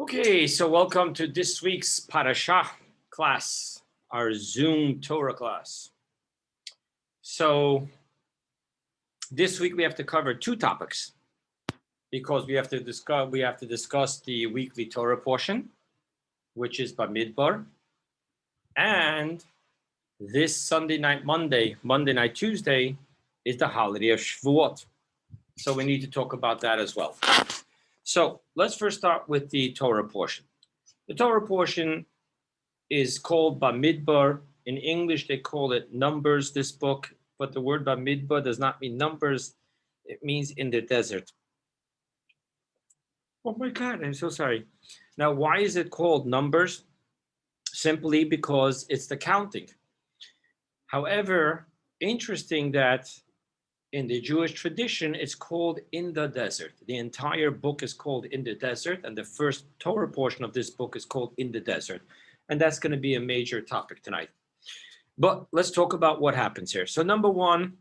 Okay, so welcome to this week's Parashah class, our Zoom Torah class. So this week we have to cover two topics because we have to discuss the weekly Torah portion, which is Bamidbar, and this Sunday night, Monday night, Tuesday is the Holiday of Shavuot. So we need to talk about that as well. So let's first start with the Torah portion. The Torah portion is called Bamidbar. In English, they call it Numbers, this book, but the word Bamidbar does not mean numbers. It means in the desert. Oh my God, I'm so sorry. Now, why is it called Numbers? Simply because it's the counting. However, interesting that in the Jewish tradition, it's called In the Desert. The entire book is called In the Desert, and the first Torah portion of this book is called In the Desert. And that's going to be a major topic tonight. But let's talk about what happens here. So number one,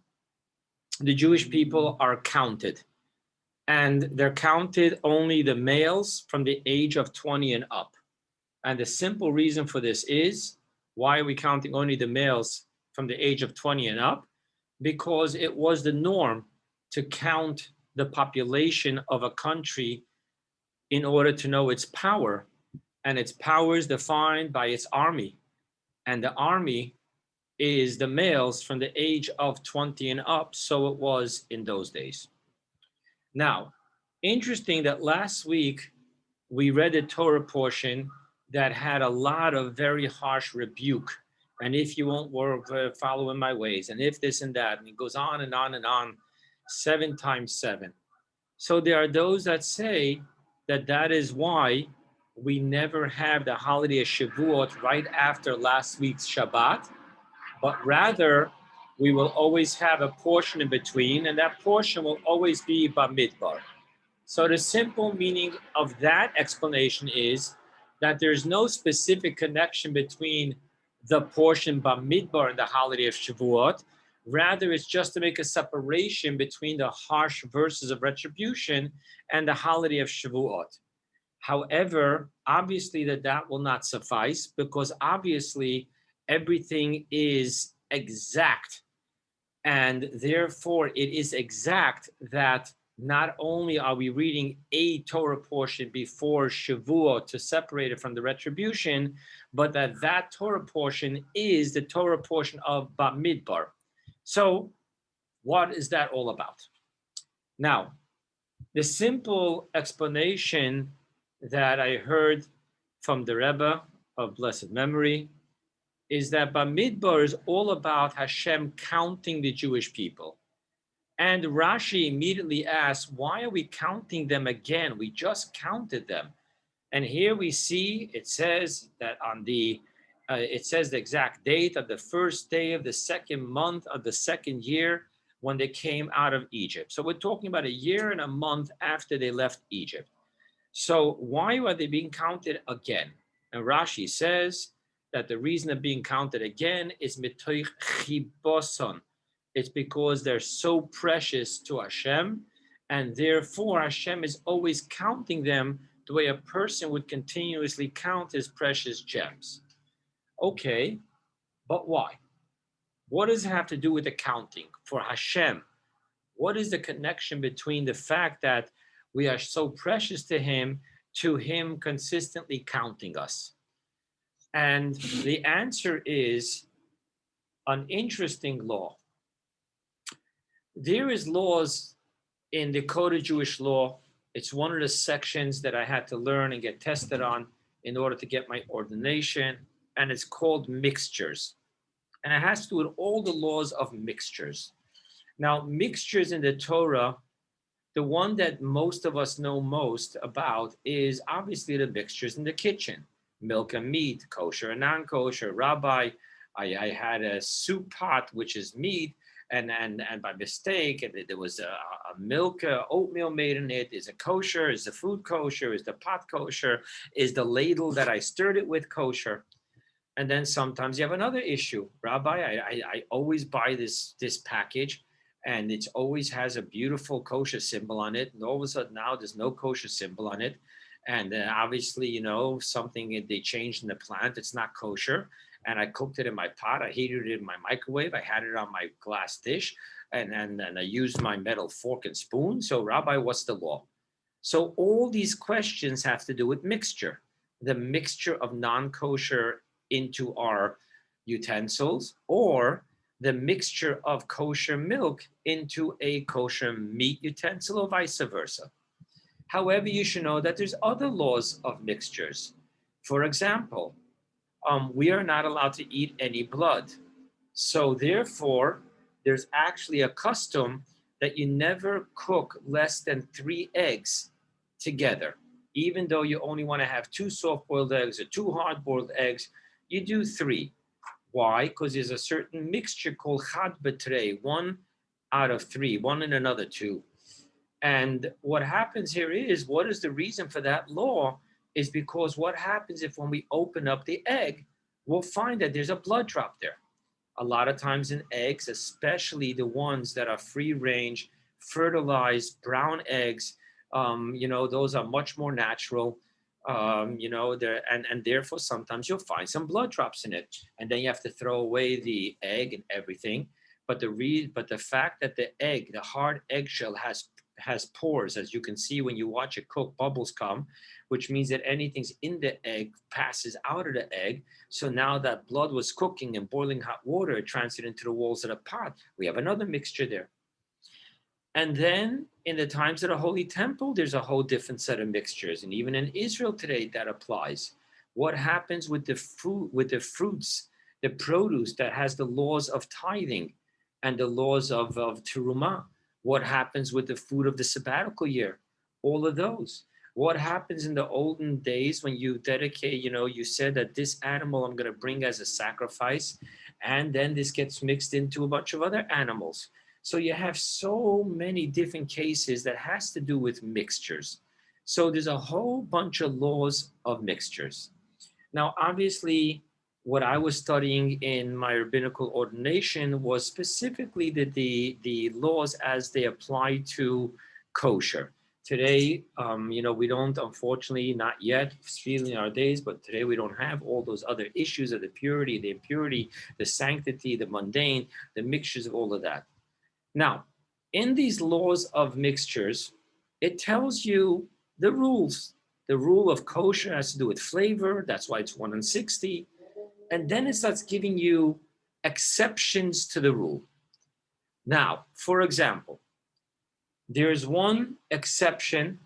the Jewish people are counted. And they're counted only the males from the age of 20 and up. And the simple reason for this is, why are we counting only the males from the age of 20 and up? Because it was the norm to count the population of a country in order to know its power. And its power is defined by its army. And the army is the males from the age of 20 and up. So it was in those days. Now, interesting that last week we read a Torah portion that had a lot of very harsh rebuke. And if you won't work, follow in my ways, and if this and that, and it goes on and on and on, 7 times 7. So there are those that say that that is why we never have the holiday of Shavuot right after last week's Shabbat, but rather we will always have a portion in between, and that portion will always be Bamidbar. So the simple meaning of that explanation is that there's no specific connection between the portion Bamidbar and the holiday of Shavuot. Rather, it's just to make a separation between the harsh verses of retribution and the holiday of Shavuot. However, obviously that will not suffice, because obviously everything is exact. And therefore, it is exact that not only are we reading a Torah portion before Shavuot to separate it from the retribution, but that Torah portion is the Torah portion of Bamidbar. So what is that all about? Now, the simple explanation that I heard from the Rebbe of blessed memory is that Bamidbar is all about Hashem counting the Jewish people. And Rashi immediately asks, why are we counting them again? We just counted them. And here we see, it says that it says the exact date of the first day of the second month of the second year when they came out of Egypt. So we're talking about a year and a month after they left Egypt. So why are they being counted again? And Rashi says that the reason of being counted again is mitoich chiboson. It's because they're so precious to Hashem, and therefore Hashem is always counting them the way a person would continuously count his precious gems. Okay, but why? What does it have to do with the counting for Hashem? What is the connection between the fact that we are so precious to him consistently counting us? And the answer is an interesting law. There is laws in the Code of Jewish Law. It's one of the sections that I had to learn and get tested on in order to get my ordination, and it's called mixtures. And it has to do with all the laws of mixtures. Now, mixtures in the Torah, the one that most of us know most about is obviously the mixtures in the kitchen. Milk and meat, kosher and non-kosher. Rabbi, I had a soup pot, which is meat, and by mistake, there was a milk, oatmeal made in it. Is it kosher? Is the food kosher? Is the pot kosher? Is the ladle that I stirred it with kosher? And then sometimes you have another issue. Rabbi, I always buy this package, and it always has a beautiful kosher symbol on it. And all of a sudden now there's no kosher symbol on it. And obviously, something they changed in the plant, it's not kosher. And I cooked it in my pot. I heated it in my microwave. I had it on my glass dish, and I used my metal fork and spoon. So, Rabbi, what's the law? So all these questions have to do with mixture, the mixture of non-kosher into our utensils, or the mixture of kosher milk into a kosher meat utensil, or vice versa. However, you should know that there's other laws of mixtures. For example, we are not allowed to eat any blood. So therefore, there's actually a custom that you never cook less than 3 eggs together. Even though you only want to have 2 soft-boiled eggs or 2 hard-boiled eggs, you do 3. Why? Because there's a certain mixture called chad betrei, 1 out of 3, 1 and another 2. And what happens here is, what is the reason for that law? Is because what happens if when we open up the egg, we'll find that there's a blood drop there. A lot of times in eggs, especially the ones that are free range, fertilized brown eggs, those are much more natural. And therefore sometimes you'll find some blood drops in it, and then you have to throw away the egg and everything. But the fact that the hard eggshell has pores, as you can see when you watch it cook, bubbles come, which means that anything's in the egg passes out of the egg. So now that blood was cooking and boiling hot water, it transferred into the walls of the pot. We have another mixture there. And then in the times of the Holy Temple, there's a whole different set of mixtures. And even in Israel today, that applies. What happens with the fruits, the produce that has the laws of tithing and the laws of terumah? What happens with the food of the sabbatical year? All of those. What happens in the olden days when you dedicate, you said that this animal I'm going to bring as a sacrifice, and then this gets mixed into a bunch of other animals. So you have so many different cases that has to do with mixtures. So there's a whole bunch of laws of mixtures. Now, obviously, what I was studying in my rabbinical ordination was specifically the laws as they apply to kosher. Today, we don't, unfortunately, not yet, still in our days, but today we don't have all those other issues of the purity, the impurity, the sanctity, the mundane, the mixtures of all of that. Now, in these laws of mixtures, it tells you the rules. The rule of kosher has to do with flavor. That's why it's 1 in 60. And then it starts giving you exceptions to the rule. Now, for example, there's one exception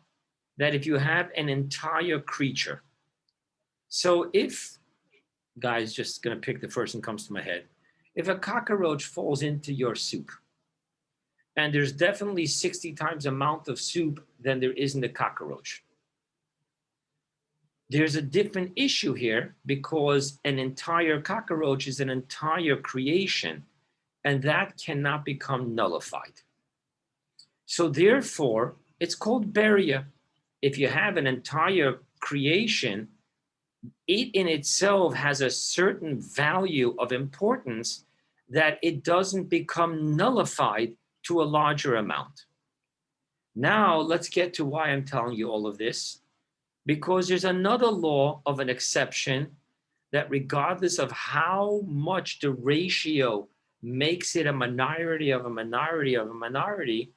that if you have an entire creature. So if, guys, just going to pick the first one comes to my head. If a cockroach falls into your soup, and there's definitely 60 times the amount of soup than there is in the cockroach. There's a different issue here because an entire cockroach is an entire creation, and that cannot become nullified. So therefore, it's called beria. If you have an entire creation, it in itself has a certain value of importance that it doesn't become nullified to a larger amount. Now, let's get to why I'm telling you all of this. Because there's another law of an exception that regardless of how much the ratio makes it a minority of a minority of a minority,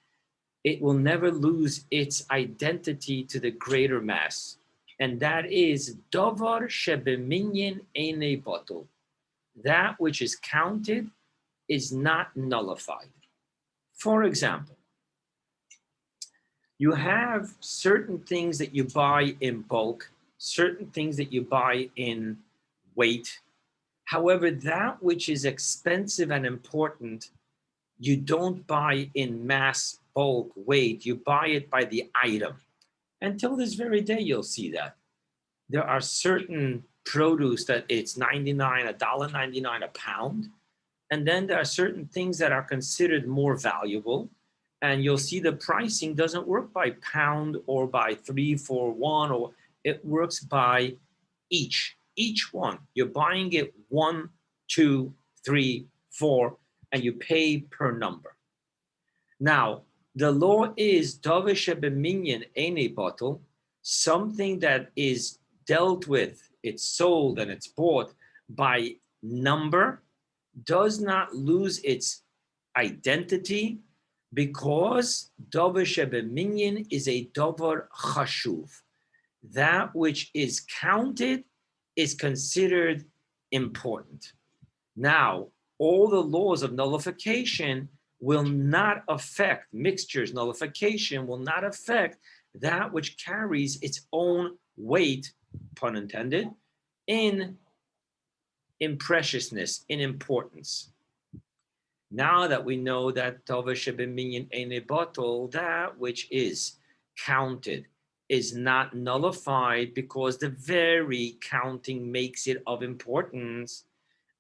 it will never lose its identity to the greater mass. And that is davar shebeminyan eine batul. That which is counted is not nullified. For example, you have certain things that you buy in bulk, certain things that you buy in weight. However, that which is expensive and important, you don't buy in mass bulk weight, you buy it by the item. Until this very day, you'll see that. There are certain produce that it's $1.99 a pound. And then there are certain things that are considered more valuable. And you'll see the pricing doesn't work by pound or by 3 for 1, or it works by each one. You're buying it 1, 2, 3, 4, and you pay per number. Now, the law is davar shebeminyan eine batul. something that is dealt with, it's sold and it's bought by number, does not lose its identity, because davar shebeminyan is a davar chashuv. That which is counted is considered important. Now, all the laws of nullification will not affect mixtures. Nullification will not affect that which carries its own weight, pun intended, in preciousness, in importance. Now that we know that davar shebeminyan eine batel, that which is counted is not nullified because the very counting makes it of importance.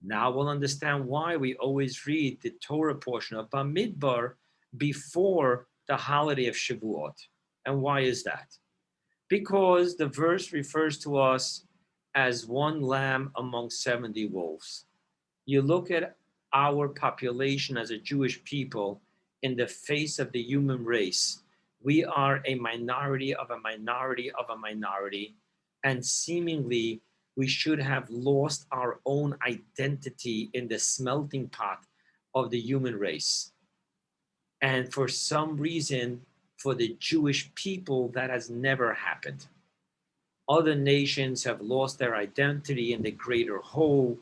Now we'll understand why we always read the Torah portion of Bamidbar before the holiday of Shavuot. And why is that? Because the verse refers to us as one lamb among 70 wolves. You look at our population as a Jewish people in the face of the human race. We are a minority of a minority of a minority, and seemingly we should have lost our own identity in the smelting pot of the human race. And for some reason, for the Jewish people, that has never happened. Other nations have lost their identity in the greater whole,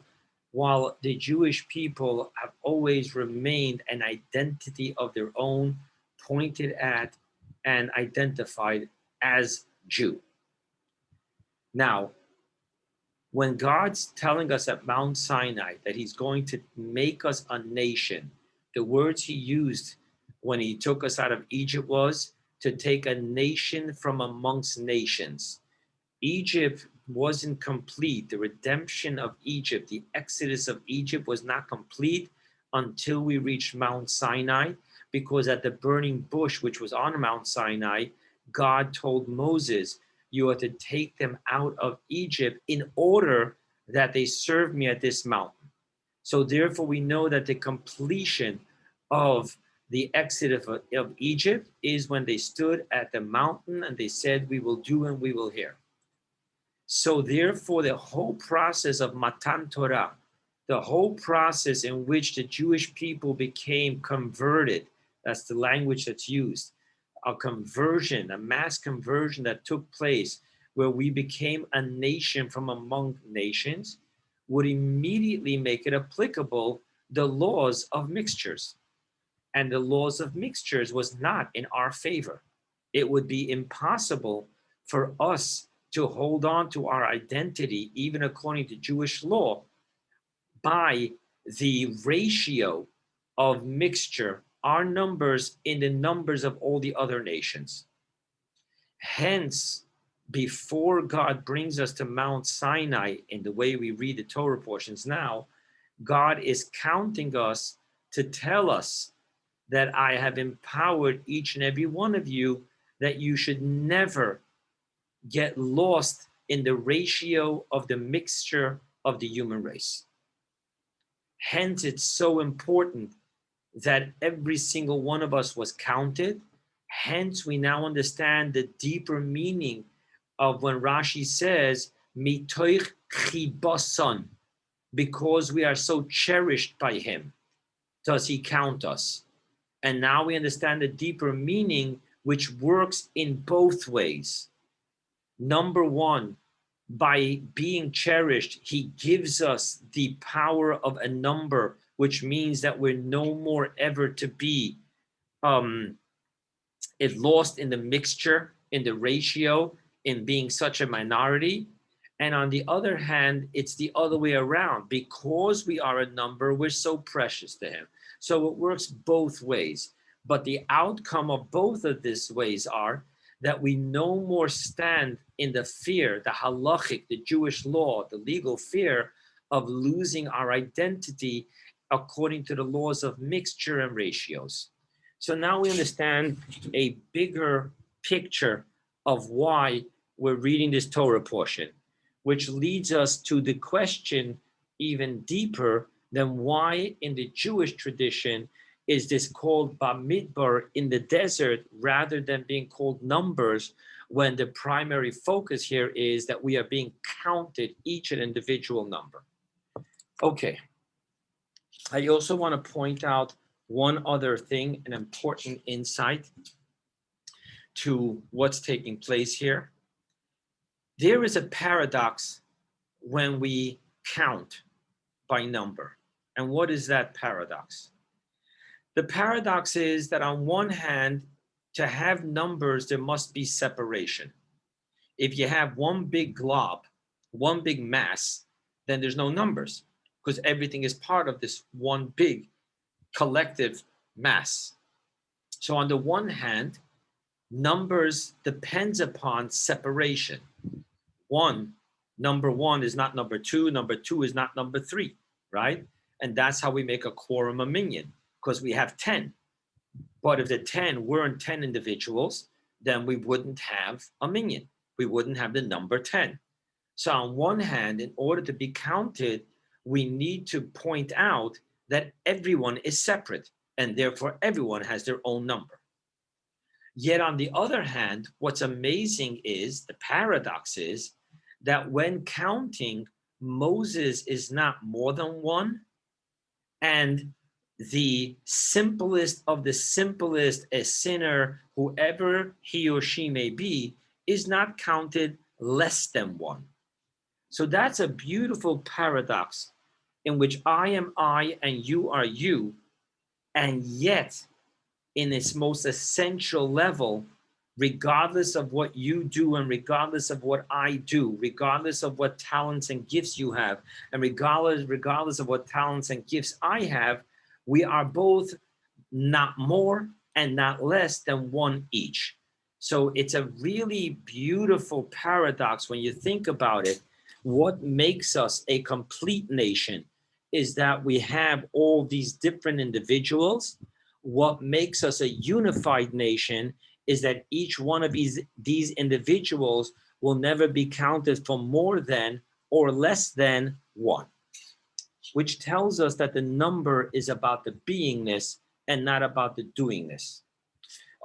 while the Jewish people have always remained an identity of their own, pointed at and identified as Jew. Now, when God's telling us at Mount Sinai that he's going to make us a nation, the words he used when he took us out of Egypt was to take a nation from amongst nations. Egypt wasn't complete. The redemption of Egypt, the exodus of Egypt was not complete until we reached Mount Sinai, because at the burning bush, which was on Mount Sinai, God told Moses, you are to take them out of Egypt in order that they serve me at this mountain. So therefore we know that the completion of the exodus of Egypt is when they stood at the mountain and they said, we will do and we will hear. So therefore the whole process of Matan Torah, the whole process in which the Jewish people became converted, that's the language that's used, a conversion, a mass conversion that took place where we became a nation from among nations, would immediately make it applicable the laws of mixtures. And the laws of mixtures was not in our favor. It would be impossible for us to hold on to our identity, even according to Jewish law, by the ratio of mixture, our numbers in the numbers of all the other nations. Hence, before God brings us to Mount Sinai, in the way we read the Torah portions now, God is counting us to tell us that I have empowered each and every one of you, that you should never get lost in the ratio of the mixture of the human race. Hence, it's so important that every single one of us was counted. Hence, we now understand the deeper meaning of when Rashi says, Mitoich chibasan, because we are so cherished by him, does he count us. And now we understand the deeper meaning, which works in both ways. Number one, by being cherished, he gives us the power of a number, which means that we're no more ever to be lost in the mixture, in the ratio, in being such a minority. And on the other hand, it's the other way around. Because we are a number, we're so precious to him. So it works both ways. But the outcome of both of these ways are that we no more stand in the fear, the halachic, the Jewish law, the legal fear of losing our identity according to the laws of mixture and ratios. So now we understand a bigger picture of why we're reading this Torah portion, which leads us to the question even deeper than why in the Jewish tradition is this called Bamidbar in the desert rather than being called numbers, when the primary focus here is that we are being counted each an individual number. Okay. I also want to point out one other thing, an important insight to what's taking place here. There is a paradox when we count by number. And what is that paradox? The paradox is that on one hand, to have numbers, there must be separation. If you have one big glob, one big mass, then there's no numbers because everything is part of this one big collective mass. So on the one hand, numbers depends upon separation. Number one is not number two is not number three, right? And that's how we make a quorum a minyan, because we have 10. But if the 10 weren't 10 individuals, then we wouldn't have a minyan. We wouldn't have the number 10. So on one hand, in order to be counted, we need to point out that everyone is separate, and therefore everyone has their own number. Yet on the other hand, what's amazing is, the paradox is, that when counting, Moses is not more than one, and the simplest of the simplest, a sinner, whoever he or she may be, is not counted less than one. So that's a beautiful paradox in which I am I and you are you, and yet in its most essential level, regardless of what you do and regardless of what I do, regardless of what talents and gifts you have, and regardless of what talents and gifts I have, we are both not more and not less than one each. So it's a really beautiful paradox when you think about it. What makes us a complete nation is that we have all these different individuals. What makes us a unified nation is that each one of these individuals will never be counted for more than or less than one, which tells us that the number is about the beingness and not about the doingness.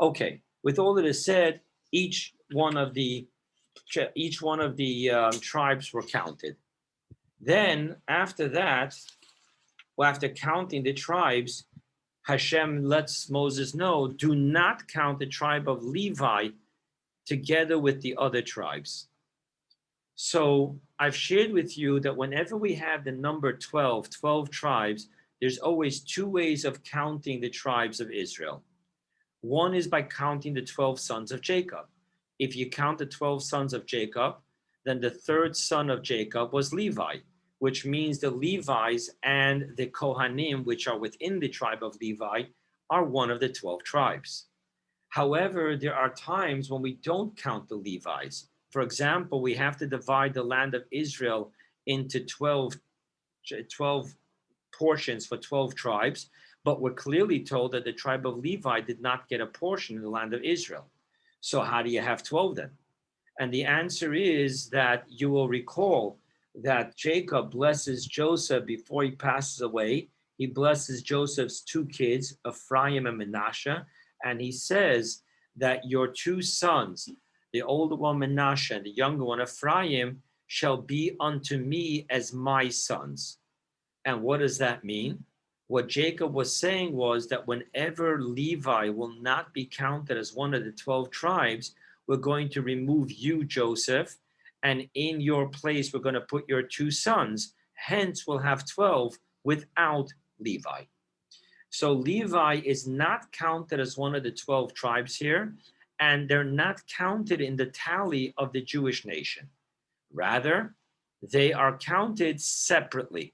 Okay, with all that is said, each one of the tribes were counted. Then after that, well, after counting the tribes, Hashem lets Moses know, do not count the tribe of Levi together with the other tribes. So I've shared with you that whenever we have the number 12 tribes, there's always two ways of counting the tribes of Israel. One is by counting the 12 sons of Jacob. If you count the 12 sons of Jacob, then the third son of Jacob was Levi, which means the Levites and the Kohanim, which are within the tribe of Levi, are one of the 12 tribes. However, there are times when we don't count the Levites. For example, we have to divide the land of Israel into 12 portions for 12 tribes, but we're clearly told that the tribe of Levi did not get a portion in the land of Israel. So how do you have 12 then? And the answer is that you will recall that Jacob blesses Joseph before he passes away. He blesses Joseph's two kids, Ephraim and Manasseh, and he says that your two sons, the older one Manasseh and the younger one Ephraim, shall be unto me as my sons. And what does that mean? What Jacob was saying was that whenever Levi will not be counted as one of the 12 tribes, we're going to remove you, Joseph, and in your place, we're going to put your two sons. Hence, we'll have 12 without Levi. So Levi is not counted as one of the 12 tribes here, and they're not counted in the tally of the Jewish nation. Rather, they are counted separately.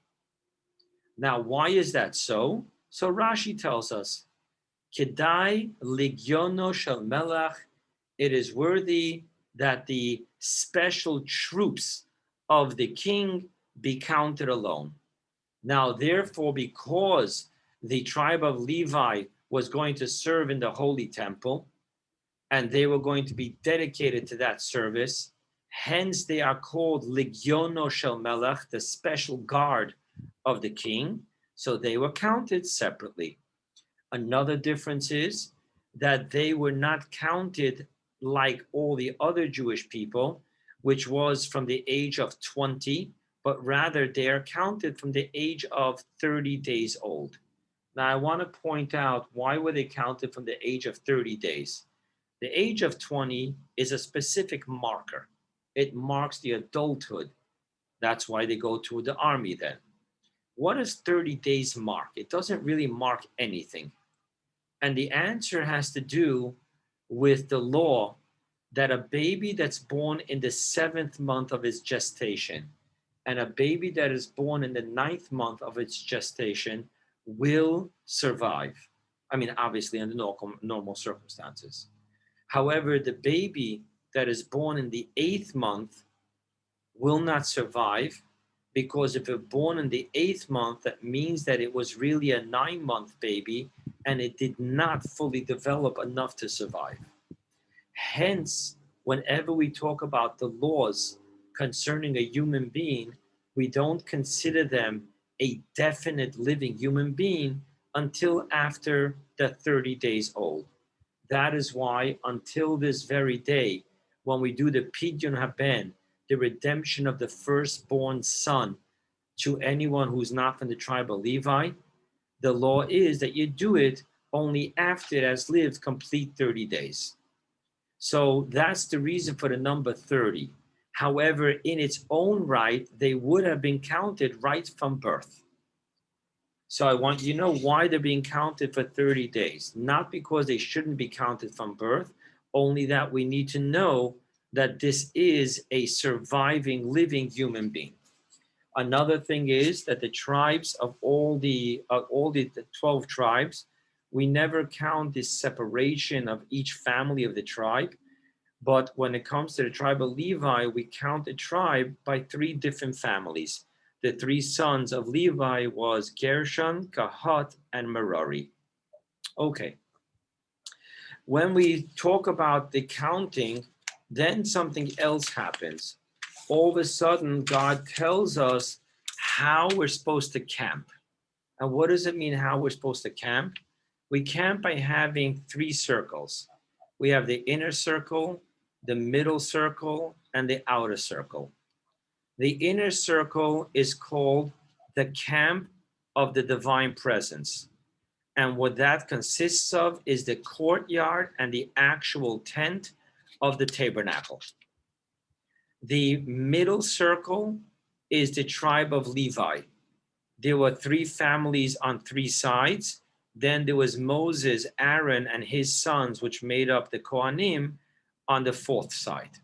Now, why is that so? So Rashi tells us, Kedai ligyono shel melech, it is worthy that the special troops of the king be counted alone. Now, therefore, because the tribe of Levi was going to serve in the holy temple, and they were going to be dedicated to that service, hence they are called Ligyono Shel Melech, the special guard of the king. So they were counted separately. Another difference is that they were not counted like all the other Jewish people, which was from the age of 20, but rather they are counted from the age of 30 days old. Now, I want to point out, why were they counted from the age of 30 days? The age of 20 is a specific marker. It marks the adulthood. That's why they go to the army then. What does 30 days mark? It doesn't really mark anything. And the answer has to do with the law that a baby that's born in the 7th month of its gestation and a baby that is born in the 9th month of its gestation will survive. I mean, obviously, under normal circumstances. However, the baby that is born in the 8th month will not survive, because if it's born in the 8th month, that means that it was really a 9-month baby and it did not fully develop enough to survive. Hence, whenever we talk about the laws concerning a human being, we don't consider them a definite living human being until after the 30 days old. That is why until this very day, when we do the Pidyon Haben, the redemption of the firstborn son to anyone who's not from the tribe of Levi, the law is that you do it only after it has lived complete 30 days. So that's the reason for the number 30. However, in its own right, they would have been counted right from birth. So I want you to know why they're being counted for 30 days. Not because they shouldn't be counted from birth, only that we need to know that this is a surviving, living human being. Another thing is that the tribes of all the 12 tribes, we never count this separation of each family of the tribe. But when it comes to the tribe of Levi, we count the tribe by 3 different families. The 3 sons of Levi was Gershon, Kahat, and Merari. Okay. When we talk about the counting, then something else happens. All of a sudden, God tells us how we're supposed to camp. And what does it mean, how we're supposed to camp? We camp by having 3 circles. We have the inner circle, the middle circle, and the outer circle. The inner circle is called the camp of the divine presence. And what that consists of is the courtyard and the actual tent of the tabernacle. The middle circle is the tribe of Levi. There were 3 families on 3 sides. Then there was Moses, Aaron, and his sons, which made up the Kohanim, on the 4th side.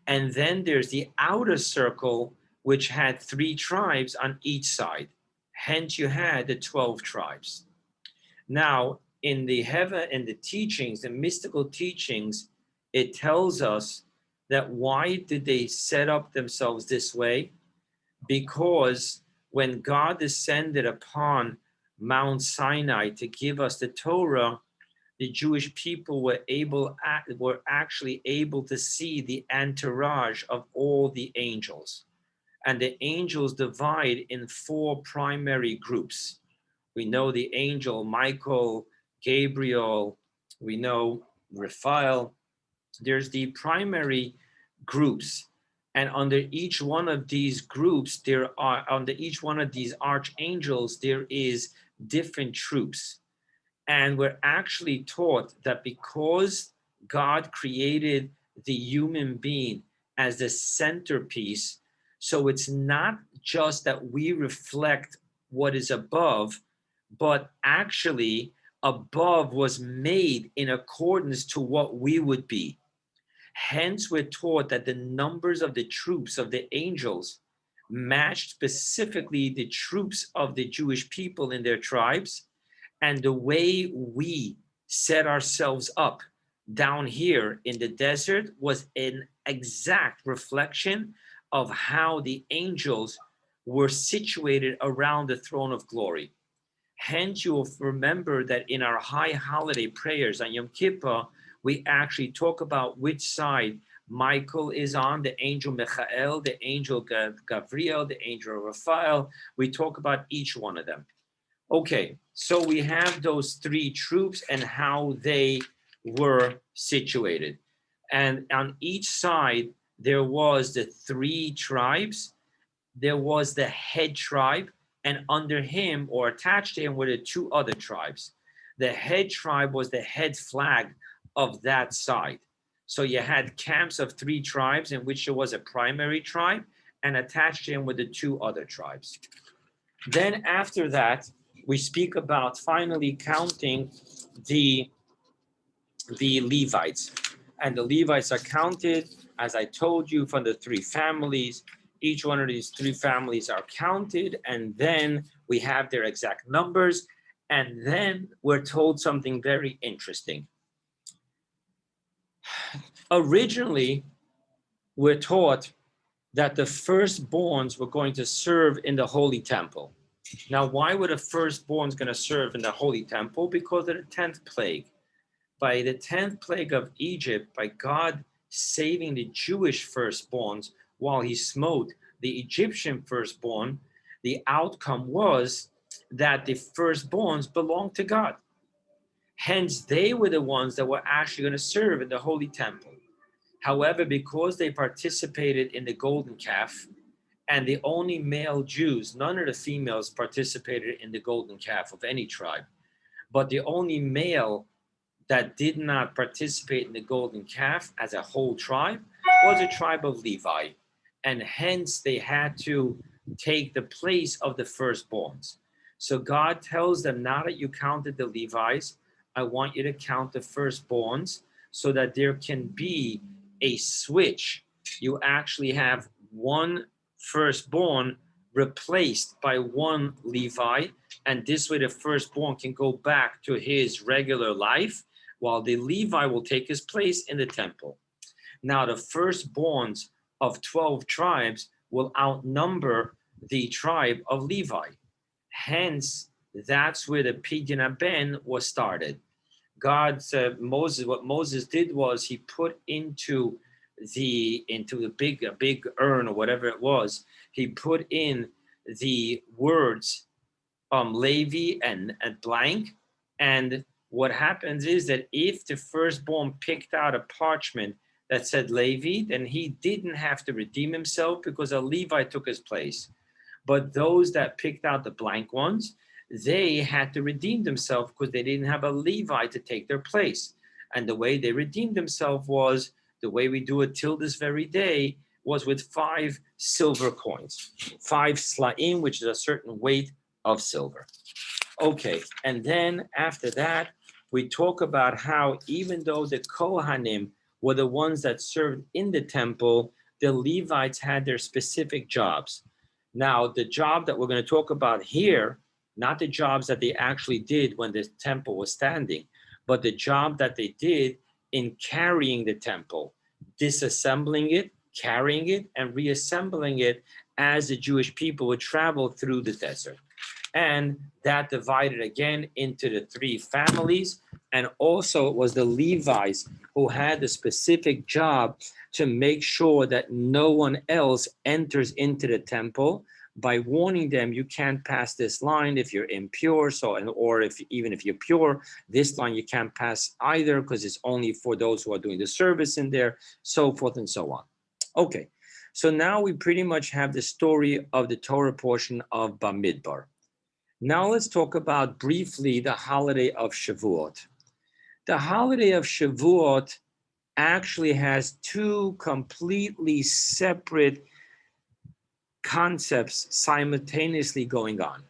And then there's the outer circle, which had 3 tribes on each side. Hence, you had the 12 tribes. Now, in the teachings, the mystical teachings, it tells us that why did they set up themselves this way? Because when God descended upon Mount Sinai to give us the Torah, the Jewish people were actually able to see the entourage of all the angels. And the angels divide in 4 primary groups. We know the angel Michael, Gabriel, we know Raphael. There's the primary groups. And under each one of these groups, under each one of these archangels, there is different troops. And we're actually taught that because God created the human being as the centerpiece, so it's not just that we reflect what is above, but actually above was made in accordance to what we would be. Hence, we're taught that the numbers of the troops of the angels matched specifically the troops of the Jewish people in their tribes. And the way we set ourselves up down here in the desert was an exact reflection of how the angels were situated around the throne of glory. Hence, you will remember that in our high holiday prayers on Yom Kippur, we actually talk about which side Michael is on, the angel Michael, the angel Gabriel, the angel Raphael. We talk about each one of them. Okay, so we have those 3 troops and how they were situated. And on each side, there was the 3 tribes. There was the head tribe, and under him or attached to him were the 2 other tribes. The head tribe was the head flag of that side. So you had camps of 3 tribes in which there was a primary tribe, and attached to him were the 2 other tribes. Then after that, we speak about finally counting the Levites. And the Levites are counted, as I told you, from the 3 families. Each one of these 3 families are counted, and then we have their exact numbers. And then we're told something very interesting. Originally, we're taught that the firstborns were going to serve in the Holy Temple. Now, why were the firstborns going to serve in the Holy Temple? Because of the 10th plague. By the 10th plague of Egypt, by God saving the Jewish firstborns while he smote the Egyptian firstborn, the outcome was that the firstborns belonged to God. Hence, they were the ones that were actually going to serve in the Holy Temple. However, because they participated in the golden calf, and the only male Jews, none of the females participated in the golden calf of any tribe, but the only male that did not participate in the golden calf as a whole tribe was a tribe of Levi. And hence they had to take the place of the firstborns. So God tells them, now that you counted the Levites, I want you to count the firstborns so that there can be a switch. You actually have one firstborn replaced by one Levi, and this way the firstborn can go back to his regular life, while the Levi will take his place in the temple. Now, the firstborns of 12 tribes will outnumber the tribe of Levi. Hence, that's where the Pidyon Ben was started. God said, what Moses did was he put into the big urn or whatever it was, he put in the words Levi and blank. And what happens is that if the firstborn picked out a parchment that said Levi, then he didn't have to redeem himself because a Levi took his place. But those that picked out the blank ones, they had to redeem themselves because they didn't have a Levi to take their place. And the way they redeemed themselves was the way we do it till this very day, was with 5 silver coins, 5 sla'im, which is a certain weight of silver. Okay, and then after that, we talk about how even though the Kohanim were the ones that served in the temple, the Levites had their specific jobs. Now, the job that we're going to talk about here, not the jobs that they actually did when the temple was standing, but the job that they did in carrying the temple, disassembling it, carrying it, and reassembling it as the Jewish people would travel through the desert. And that divided again into the 3 families. And also it was the Levites who had the specific job to make sure that no one else enters into the temple by warning them, you can't pass this line if you're impure. Or even if you're pure, this line you can't pass either because it's only for those who are doing the service in there, so forth and so on. Okay, so now we pretty much have the story of the Torah portion of Bamidbar. Now let's talk about briefly the holiday of Shavuot. The holiday of Shavuot actually has 2 completely separate concepts simultaneously going on.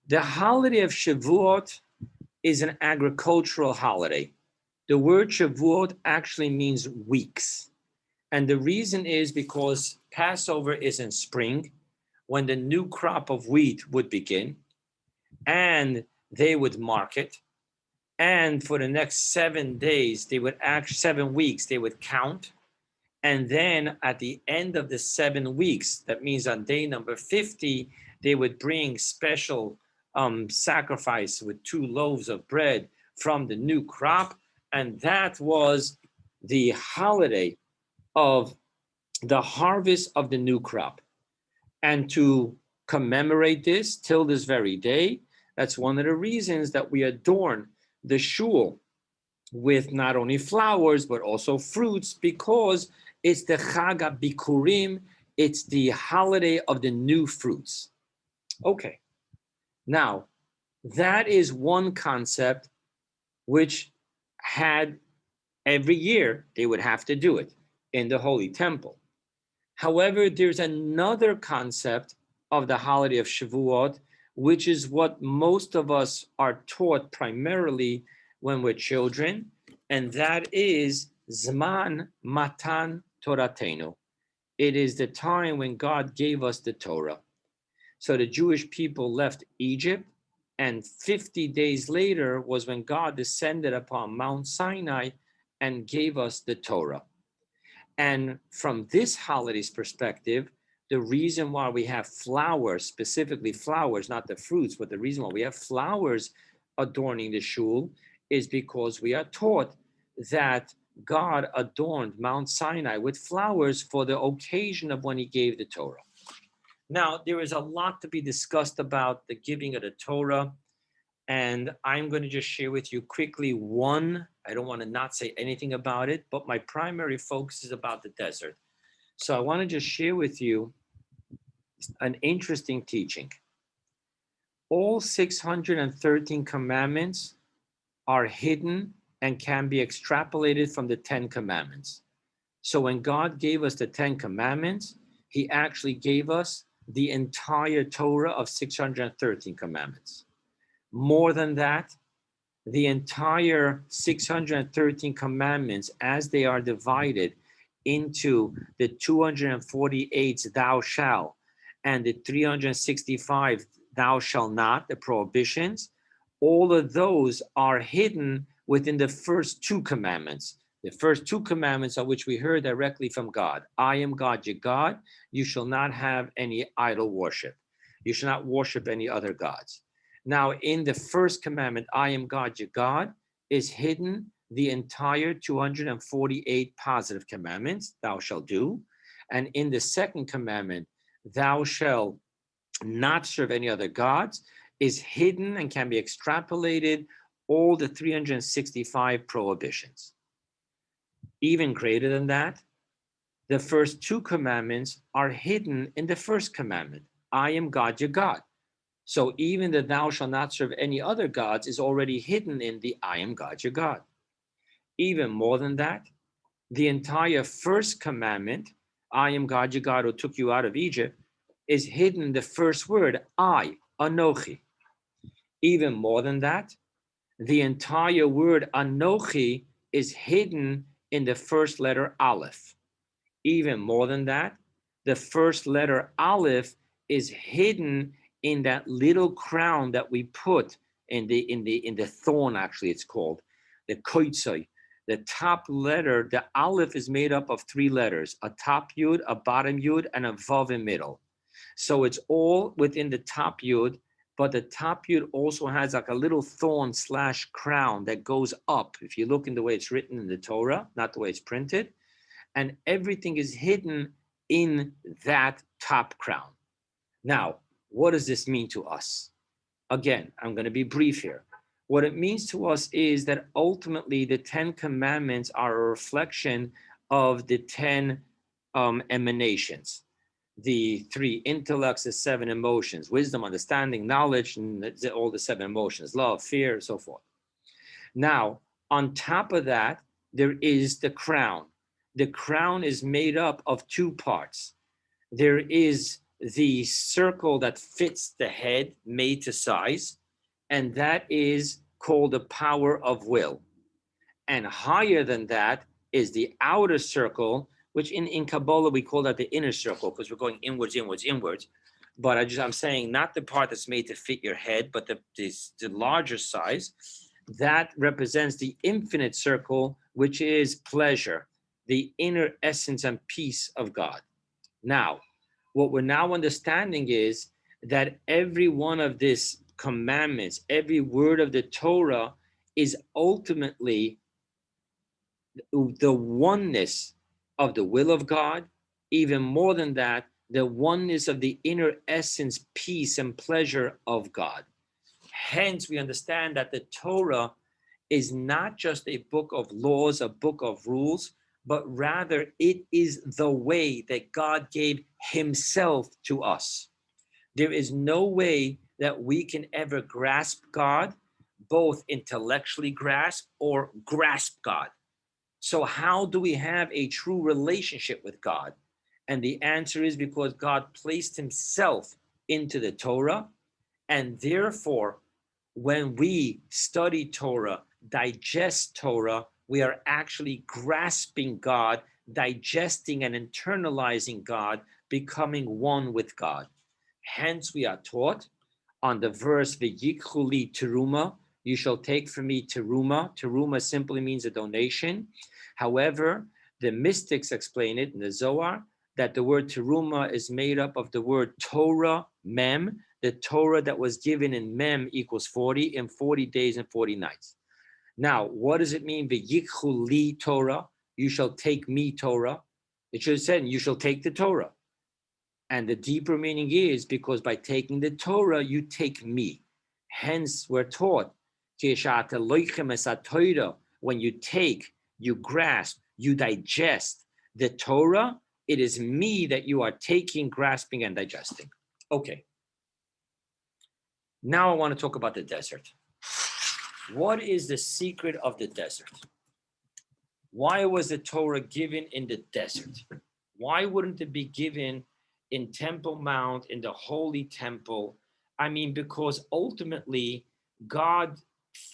The holiday of Shavuot is an agricultural holiday. The word Shavuot actually means weeks. And the reason is because Passover is in spring, when the new crop of wheat would begin, and they would mark it. And for the next 7 days, 7 weeks, they would count. And then at the end of the 7 weeks, that means on day number 50, they would bring special sacrifice with 2 loaves of bread from the new crop. And that was the holiday of the harvest of the new crop. And to commemorate this till this very day, that's one of the reasons that we adorn the shul with not only flowers, but also fruits, because it's the Chag Bikurim, it's the holiday of the new fruits. Okay, now that is one concept which had every year they would have to do it in the Holy Temple. However, there's another concept of the holiday of Shavuot, which is what most of us are taught primarily when we're children, and that is Zman Matan Toratenu. It is the time when God gave us the Torah. So the Jewish people left Egypt, and 50 days later was when God descended upon Mount Sinai and gave us the Torah. And from this holiday's perspective, the reason why we have flowers, specifically flowers, not the fruits, but the reason why we have flowers adorning the shul is because we are taught that God adorned Mount Sinai with flowers for the occasion of when he gave the Torah. Now, there is a lot to be discussed about the giving of the Torah, and I'm going to just share with you quickly one. I don't want to not say anything about it, but my primary focus is about the desert. So I want to just share with you an interesting teaching. All 613 commandments are hidden and can be extrapolated from the 10 commandments. So when God gave us the 10 commandments, he actually gave us the entire Torah of 613 commandments. More than that, the entire 613 commandments, as they are divided into the 248 thou shalt and the 365 thou shalt not, the prohibitions, all of those are hidden within the first two commandments. The first two commandments are which we heard directly from God. I am God, your God. You shall not have any idol worship. You shall not worship any other gods. Now, in the first commandment, I am God, your God, is hidden the entire 248 positive commandments, thou shalt do. And in the second commandment, thou shalt not serve any other gods, is hidden and can be extrapolated all the 365 prohibitions. Even greater than that, the first two commandments are hidden in the first commandment. I am God, your God. So even the thou shalt not serve any other gods is already hidden in the I am God, your God. Even more than that, the entire first commandment, I am God, your God, who took you out of Egypt, is hidden in the first word, I, Anochi. Even more than that, the entire word Anochi is hidden in the first letter Aleph. Even more than that, the first letter Aleph is hidden in that little crown that we put in the thorn, actually it's called, the koitzai. The top letter, the Aleph, is made up of three letters, a top yud, a bottom yud, and a vav in middle. So it's all within the top yud, but the top yud also has like a little thorn / crown that goes up. If you look in the way it's written in the Torah, not the way it's printed, and everything is hidden in that top crown. Now, what does this mean to us? Again, I'm going to be brief here. What it means to us is that ultimately the 10 commandments are a reflection of the 10 emanations, the 3 intellects, the 7 emotions, wisdom, understanding, knowledge, and all the 7 emotions, love, fear, and so forth. Now, on top of that, there is the crown. The crown is made up of 2 parts. There is the circle that fits the head, made to size, and that is called the power of will. And higher than that is the outer circle, which in Kabbalah we call that the inner circle because we're going inwards, inwards, inwards. But I'm saying not the part that's made to fit your head, but the larger size. That represents the infinite circle, which is pleasure, the inner essence and peace of God. Now, what we're now understanding is that every one of these commandments, every word of the Torah is ultimately the oneness of the will of God. Even more than that, the oneness of the inner essence, peace, and pleasure of God. Hence, we understand that the Torah is not just a book of laws, a book of rules, but rather it is the way that God gave himself to us. There is no way that we can ever grasp God, both intellectually grasp or grasp God. So how do we have a true relationship with God? And the answer is because God placed himself into the Torah, and therefore, when we study Torah, digest Torah, we are actually grasping God, digesting and internalizing God, becoming one with God. Hence, we are taught on the verse, V'yikhu teruma, you shall take from me teruma. Teruma simply means a donation. However, the mystics explain it in the Zohar that the word teruma is made up of the word Torah, mem. The Torah that was given in mem equals 40, in 40 days and 40 nights. Now, what does it mean? V'yikhu Torah, you shall take me Torah. It should have said, you shall take the Torah. And the deeper meaning is because by taking the Torah, you take me. Hence, we're taught, when you take, you grasp, you digest the Torah, it is me that you are taking, grasping, and digesting. Okay. Now I want to talk about the desert. What is the secret of the desert? Why was the Torah given in the desert? Why wouldn't it be given in Temple Mount, in the Holy Temple? I mean, because ultimately God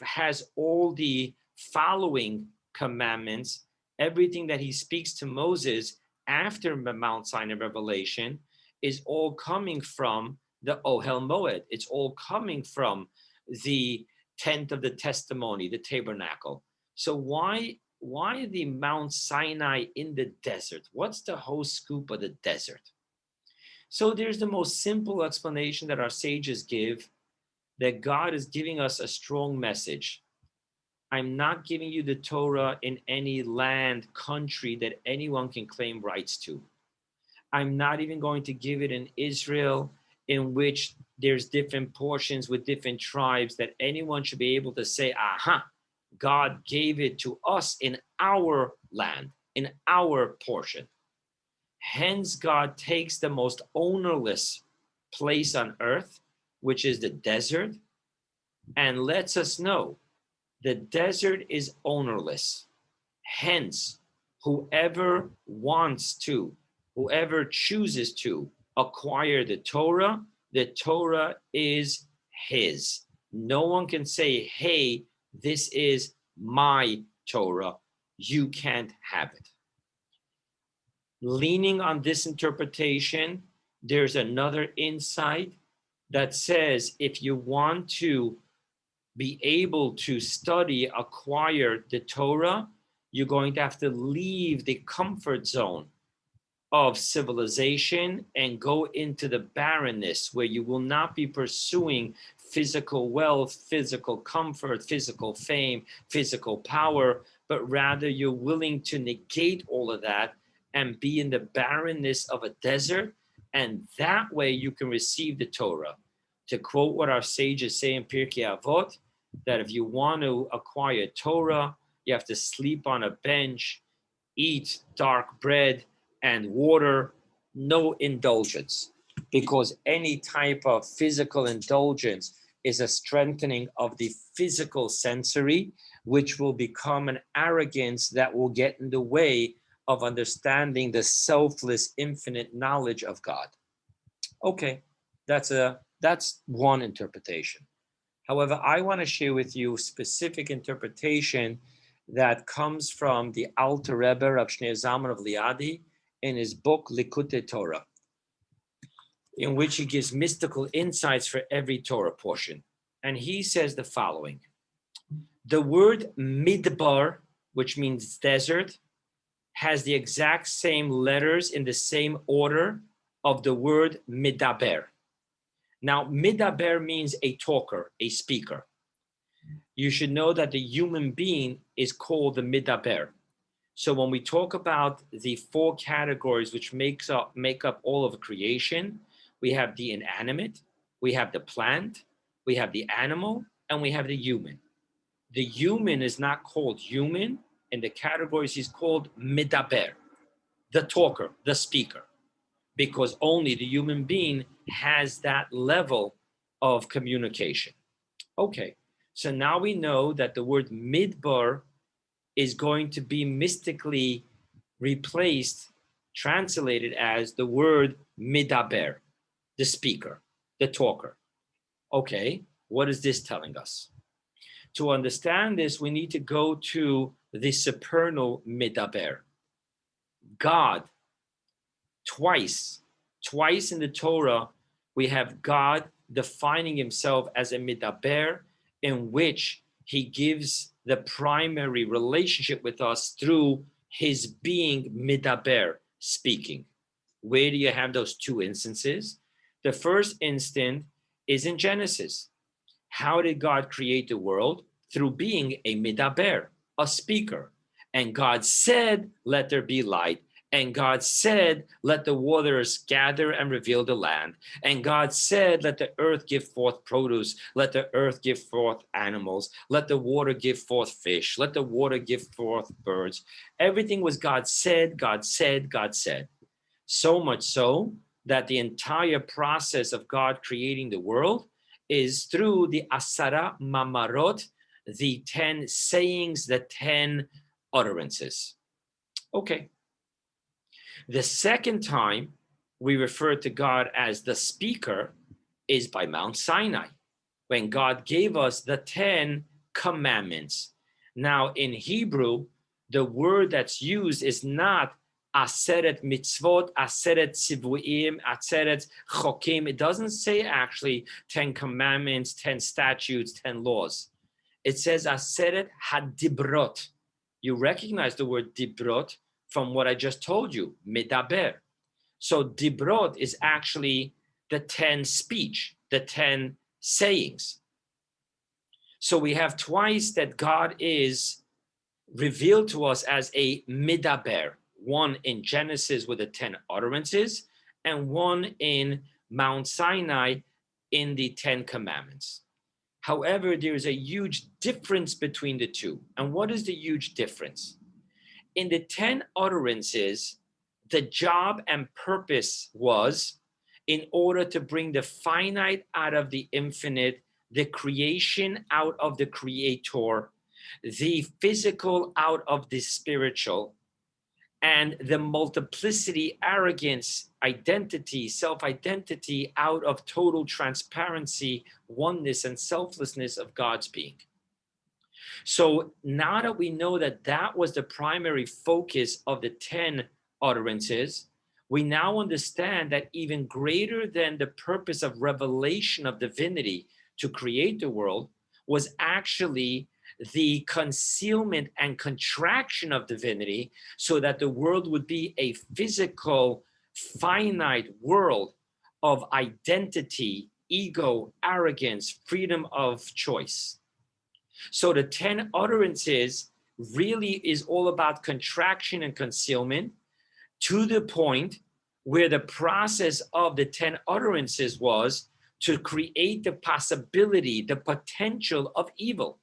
has all the following commandments, everything that he speaks to Moses after Mount Sinai revelation is all coming from the Ohel Moed. It's all coming from the tent of the testimony, the tabernacle. So why the Mount Sinai in the desert? What's the whole scoop of the desert? So there's the most simple explanation that our sages give, that God is giving us a strong message. I'm not giving you the Torah in any land, country that anyone can claim rights to. I'm not even going to give it in Israel, in which there's different portions with different tribes that anyone should be able to say, aha, God gave it to us in our land, in our portion. Hence, God takes the most ownerless place on earth, which is the desert, and lets us know the desert is ownerless. Hence, whoever wants to, whoever chooses to acquire the Torah is his. No one can say, hey, this is my Torah. You can't have it. Leaning on this interpretation, there's another insight that says if you want to be able to study, acquire the Torah, you're going to have to leave the comfort zone of civilization and go into the barrenness where you will not be pursuing physical wealth, physical comfort, physical fame, physical power, but rather you're willing to negate all of that and be in the barrenness of a desert. And that way you can receive the Torah. To quote what our sages say in Pirkei Avot, that if you want to acquire Torah, you have to sleep on a bench, eat dark bread and water, no indulgence, because any type of physical indulgence is a strengthening of the physical sensory, which will become an arrogance that will get in the way of understanding the selfless, infinite knowledge of God. Okay, that's one interpretation. However, I want to share with you a specific interpretation that comes from the Alter Rebbe of Shneur Zalman of Liadi in his book Likutei Torah, in which he gives mystical insights for every Torah portion. And he says the following: the word Midbar, which means desert, has the exact same letters in the same order of the word Midaber. Now, Midaber means a talker, a speaker. You should know that the human being is called the Midaber. So when we talk about the four categories which make up all of creation, we have the inanimate, we have the plant, we have the animal, and we have the human. The human is not called human. In the categories, he's called midaber, the talker, the speaker, because only the human being has that level of communication. Okay, so now we know that the word midbar is going to be mystically replaced, translated as the word midaber, the speaker, the talker. Okay, what is this telling us? To understand this, we need to go to the supernal midaber. God, twice in the Torah, we have God defining himself as a midaber, in which he gives the primary relationship with us through his being midaber, speaking. Where do you have those two instances? The first instant is in Genesis. How did God create the world? Through being a midaber, a speaker. And God said, let there be light. And God said, let the waters gather and reveal the land. And God said, let the earth give forth produce. Let the earth give forth animals. Let the water give forth fish. Let the water give forth birds. Everything was God said, God said, God said. So much so that the entire process of God creating the world is through the Asara Mamarot, the 10 sayings, the 10 utterances. Okay. The second time we refer to God as the speaker is by Mount Sinai, when God gave us the 10 commandments. Now, in Hebrew, the word that's used is not Aseret mitzvot, Aseret tzivuim, Aseret chokim. It doesn't say actually 10 commandments, 10 statutes, 10 laws. It says Aseret hadibrot. You recognize the word dibrot from what I just told you, medaber. So dibrot is actually the 10 speech, the 10 sayings. So we have twice that God is revealed to us as a midaber, one in Genesis with the 10 utterances, and one in Mount Sinai in the 10 commandments. However, there is a huge difference between the two. And what is the huge difference? In the 10 utterances, the job and purpose was in order to bring the finite out of the infinite, the creation out of the creator, the physical out of the spiritual, and the multiplicity, arrogance, identity, self-identity out of total transparency, oneness, and selflessness of God's being. So now that we know that that was the primary focus of the 10 utterances, we now understand that even greater than the purpose of revelation of divinity to create the world was actually the concealment and contraction of divinity, so that the world would be a physical, finite world of identity, ego, arrogance, freedom of choice. So the 10 utterances really is all about contraction and concealment, to the point where the process of the 10 utterances was to create the possibility, the potential of evil,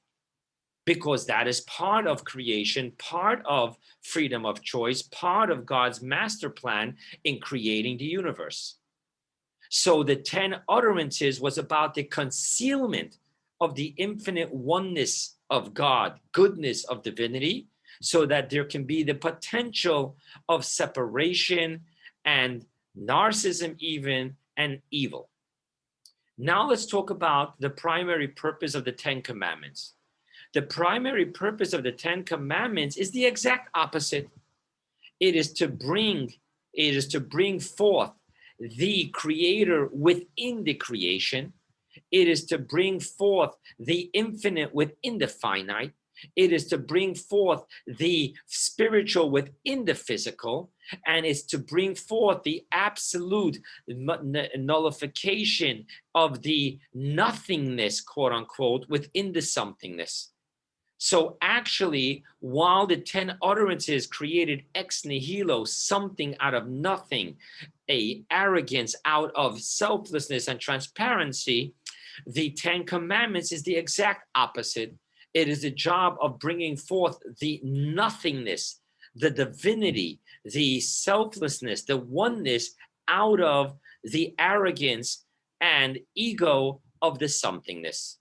because that is part of creation, part of freedom of choice, part of God's master plan in creating the universe. So the 10 utterances was about the concealment of the infinite oneness of God, goodness of divinity, so that there can be the potential of separation and narcissism even, and evil. Now let's talk about the primary purpose of the 10 commandments. The primary purpose of the 10 commandments is the exact opposite. It is to bring forth the creator within the creation. It is to bring forth the infinite within the finite. It is to bring forth the spiritual within the physical, and it's to bring forth the absolute nullification of the nothingness, quote unquote, within the somethingness. So actually, while the 10 utterances created ex nihilo, something out of nothing, a arrogance out of selflessness and transparency, the 10 commandments is the exact opposite. It is the job of bringing forth the nothingness, the divinity, the selflessness, the oneness out of the arrogance and ego of the somethingness.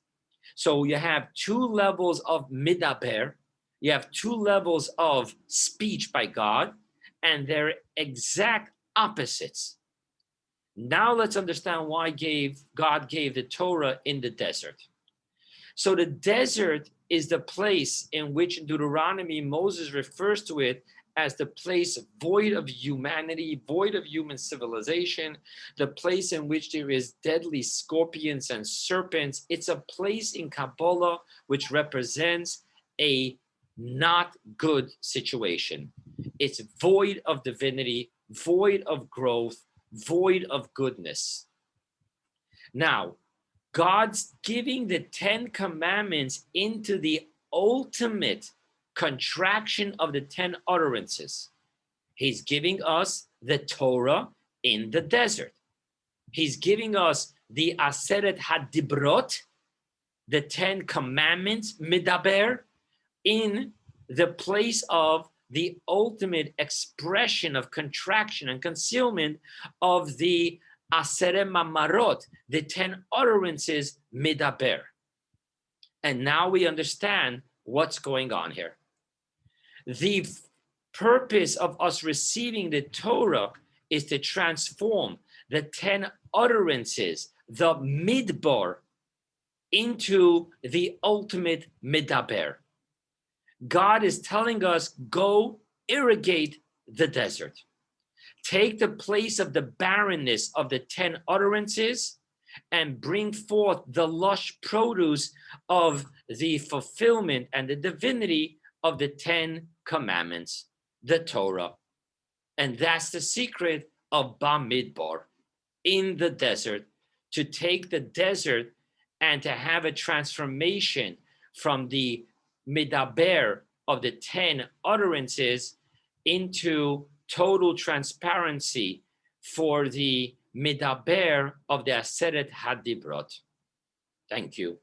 So you have two levels of midaber, you have two levels of speech by God, and they're exact opposites. Now let's understand why God gave the Torah in the desert. So the desert is the place in which in Deuteronomy Moses refers to it as the place void of humanity, void of human civilization, the place in which there is deadly scorpions and serpents. It's a place in Kabbalah which represents a not good situation. It's void of divinity, void of growth, void of goodness. Now, God's giving the 10 commandments into the ultimate contraction of the 10 utterances. He's giving us the Torah in the desert. He's giving us the Aseret Hadibrot, the 10 commandments, Midaber, in the place of the ultimate expression of contraction and concealment of the Aseret Mamarot, the 10 utterances, Midaber. And now we understand what's going on here. The purpose of us receiving the Torah is to transform the 10 utterances, the Midbar, into the ultimate Midaber. God is telling us, go irrigate the desert. Take the place of the barrenness of the 10 utterances and bring forth the lush produce of the fulfillment and the divinity of the 10 commandments, the Torah. And that's the secret of Bamidbar, in the desert, to take the desert and to have a transformation from the midaber of the 10 utterances into total transparency for the midaber of the Aseret Hadibrot. Thank you.